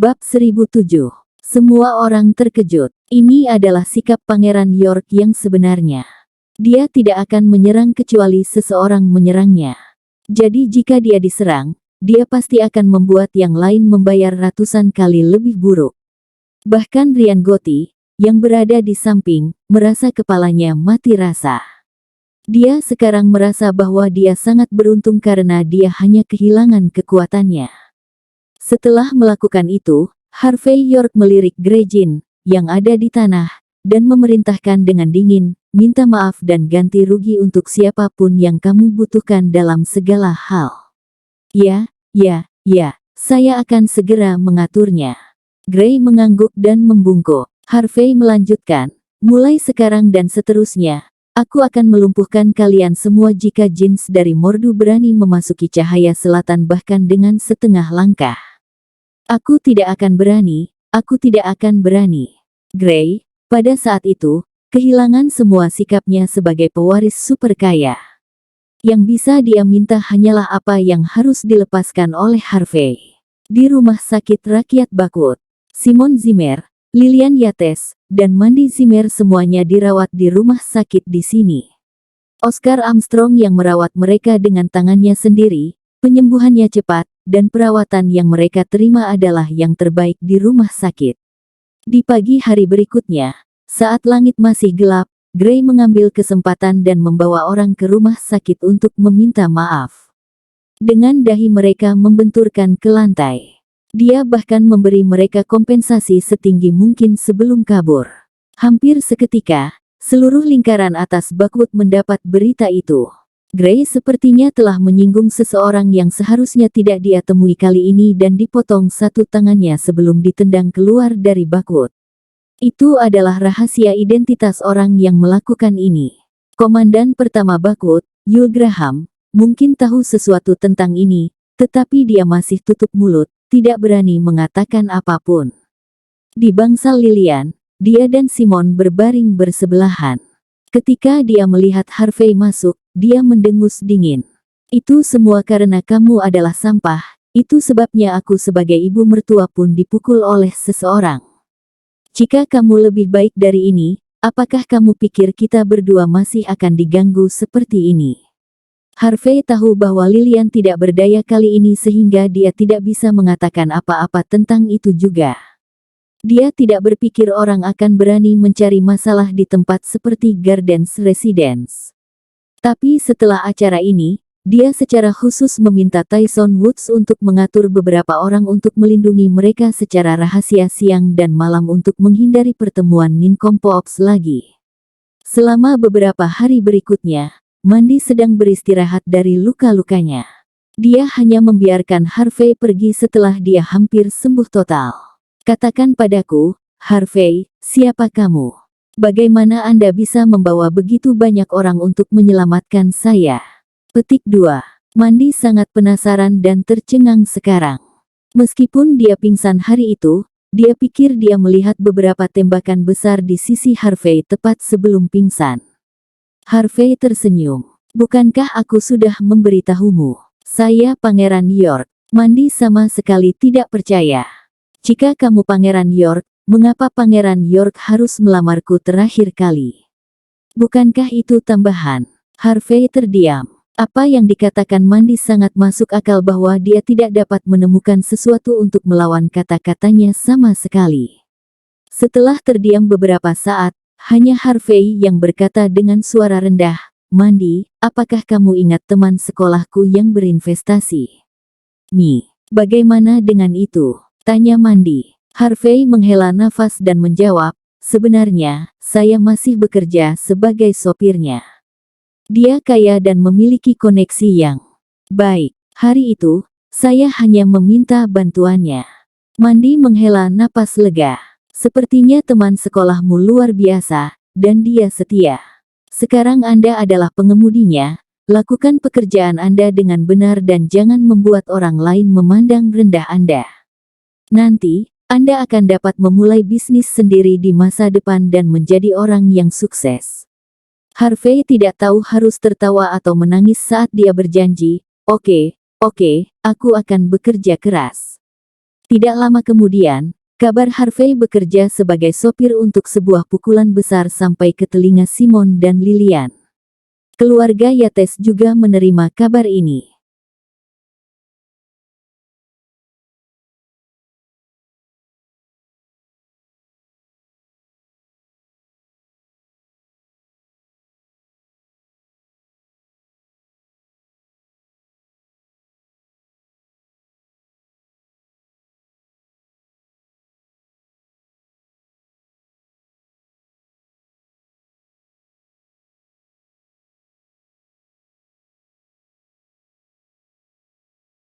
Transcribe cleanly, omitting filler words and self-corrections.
Bab 1007. Semua orang terkejut. Ini adalah sikap Pangeran York yang sebenarnya. Dia tidak akan menyerang kecuali seseorang menyerangnya. Jadi jika dia diserang, dia pasti akan membuat yang lain membayar ratusan kali lebih buruk. Bahkan Ryan Gotti, yang berada di samping, merasa kepalanya mati rasa. Dia sekarang merasa bahwa dia sangat beruntung karena dia hanya kehilangan kekuatannya. Setelah melakukan itu, Harvey York melirik Gregin, yang ada di tanah, dan memerintahkan dengan dingin, minta maaf dan ganti rugi untuk siapapun yang kamu butuhkan dalam segala hal. Ya, saya akan segera mengaturnya. Gray mengangguk dan membungkuk. Harvey melanjutkan, mulai sekarang dan seterusnya, aku akan melumpuhkan kalian semua jika Jins dari Mordu berani memasuki cahaya selatan bahkan dengan setengah langkah. Aku tidak akan berani, aku tidak akan berani. Gray, pada saat itu, kehilangan semua sikapnya sebagai pewaris super kaya. Yang bisa dia minta hanyalah apa yang harus dilepaskan oleh Harvey. Di rumah sakit rakyat Bakut, Simon Zimmer, Lillian Yates, dan Mandy Zimmer semuanya dirawat di rumah sakit di sini. Oscar Armstrong yang merawat mereka dengan tangannya sendiri, penyembuhannya cepat, dan perawatan yang mereka terima adalah yang terbaik di rumah sakit. Di pagi hari berikutnya, saat langit masih gelap, Gray mengambil kesempatan dan membawa orang ke rumah sakit untuk meminta maaf. Dengan dahi mereka membenturkan ke lantai. Dia bahkan memberi mereka kompensasi setinggi mungkin sebelum kabur. Hampir seketika, seluruh lingkaran atas Bakwood mendapat berita itu. Gray sepertinya telah menyinggung seseorang yang seharusnya tidak dia temui kali ini dan dipotong satu tangannya sebelum ditendang keluar dari Bakwood. Itu adalah rahasia identitas orang yang melakukan ini. Komandan pertama Bakwood, Yul Graham, mungkin tahu sesuatu tentang ini, tetapi dia masih tutup mulut, tidak berani mengatakan apapun. Di bangsal Lillian, dia dan Simon berbaring bersebelahan. Ketika dia melihat Harvey masuk, dia mendengus dingin. Itu semua karena kamu adalah sampah, itu sebabnya aku sebagai ibu mertua pun dipukul oleh seseorang. Jika kamu lebih baik dari ini, apakah kamu pikir kita berdua masih akan diganggu seperti ini? Harvey tahu bahwa Lillian tidak berdaya kali ini sehingga dia tidak bisa mengatakan apa-apa tentang itu juga. Dia tidak berpikir orang akan berani mencari masalah di tempat seperti Gardens Residence. Tapi setelah acara ini, dia secara khusus meminta Tyson Woods untuk mengatur beberapa orang untuk melindungi mereka secara rahasia siang dan malam untuk menghindari pertemuan Nincompops lagi. Selama beberapa hari berikutnya, Mandy sedang beristirahat dari luka-lukanya. Dia hanya membiarkan Harvey pergi setelah dia hampir sembuh total. Katakan padaku, Harvey, siapa kamu? Bagaimana Anda bisa membawa begitu banyak orang untuk menyelamatkan saya? Petik 2. Mandy sangat penasaran dan tercengang sekarang. Meskipun dia pingsan hari itu, dia pikir dia melihat beberapa tembakan besar di sisi Harvey tepat sebelum pingsan. Harvey tersenyum. Bukankah aku sudah memberitahumu? Saya Pangeran York. Mandy sama sekali tidak percaya. Jika kamu Pangeran York, mengapa Pangeran York harus melamarku terakhir kali? Bukankah itu tambahan? Harvey terdiam. Apa yang dikatakan Mandy sangat masuk akal bahwa dia tidak dapat menemukan sesuatu untuk melawan kata-katanya sama sekali. Setelah terdiam beberapa saat, hanya Harvey yang berkata dengan suara rendah, Mandy, apakah kamu ingat teman sekolahku yang berinvestasi? Bagaimana dengan itu? Tanya Mandy. Harvey menghela nafas dan menjawab, sebenarnya, saya masih bekerja sebagai sopirnya. Dia kaya dan memiliki koneksi yang baik. Hari itu, saya hanya meminta bantuannya. Mandy menghela napas lega. Sepertinya teman sekolahmu luar biasa, dan dia setia. Sekarang Anda adalah pengemudinya, lakukan pekerjaan Anda dengan benar dan jangan membuat orang lain memandang rendah Anda. Nanti, Anda akan dapat memulai bisnis sendiri di masa depan dan menjadi orang yang sukses. Harvey tidak tahu harus tertawa atau menangis saat dia berjanji, Oke, aku akan bekerja keras. Tidak lama kemudian, kabar Harvey bekerja sebagai sopir untuk sebuah pukulan besar sampai ke telinga Simon dan Lilian. Keluarga Yates juga menerima kabar ini.